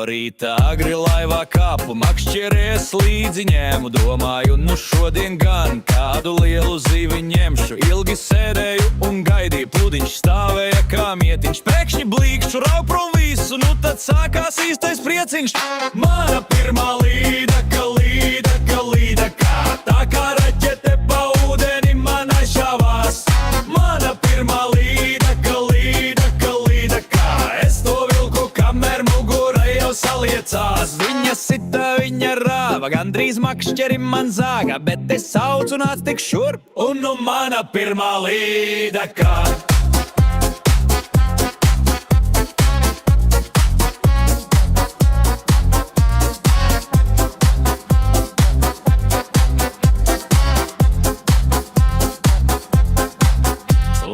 rīta agri laivā kāpu, makšķeries līdzi ņēmu. Domāju, nu šodien gan kādu lielu zivi ņemšu. Ilgi sēdēju un gaidīju, pludiņš stāvēja kā mietiņš. Pēkšņi blīkšķu rauj prom visu, nu tad sākās īstais prieciņš. Mana pirmā līdaka, līdaka, līdaka, tā kā raķete pa ūdeni man aizšāvās. Mana pirmā līdaka, līdaka, līdaka, es to vilku, kamēr mugura jau saliecās. Viņa sita, viņa rāva, gandrīz makšķeri man zāga, bet es saucu nāc tik šurp, un nu mana pirmā līdaka.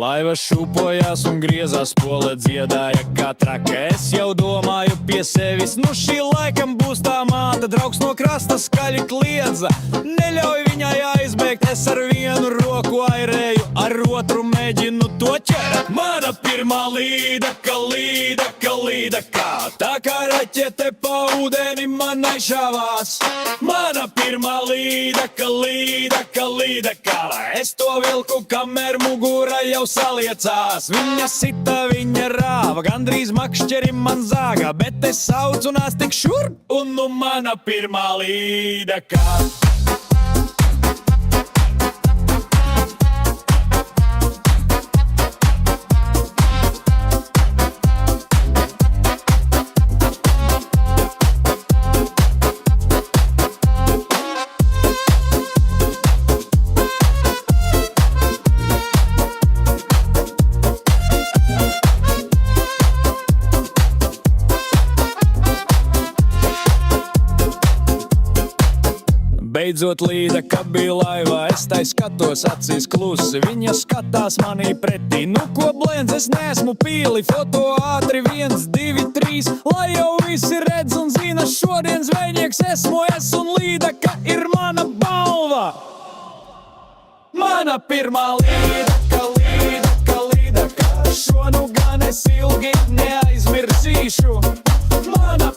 Laiva šūpojās un griezās, pole dziedāja kā traka. Es jau domāju pie sevis, nu šī laikam būs tā māte. Draugs no krasta skaļi kliedza, neļauj viņai aizbēgt. Es ar vienu roku airēju, ar otru mēģinu to ķert. Mana pirmā līdaka, līdaka, līdaka, tā kā raķete pa ūdeni man aizšāvās. Mana pirmā līdaka, līdaka, līdaka, es to vilku, kamēr mugura jau saliecās. Viņa sita, viņa rāva, gandrīz makšķeri man zāga, bet es saucu nāc tik šurp, un nu mana pirmā līdaka. Beidzot līdaka bija laivā, es tai skatos acīs klusi. Viņa skatās manī pretī, nu ko blēns, es neesmu pīli. Foto ātri 1, 2, 3, lai jau visi redz un zina, šodien zvejnieks esmu es un līdaka ir mana balva. Mana pirmā līdaka, līdaka, līdaka, šo nu gan es ilgi neaizmirsīšu. Mana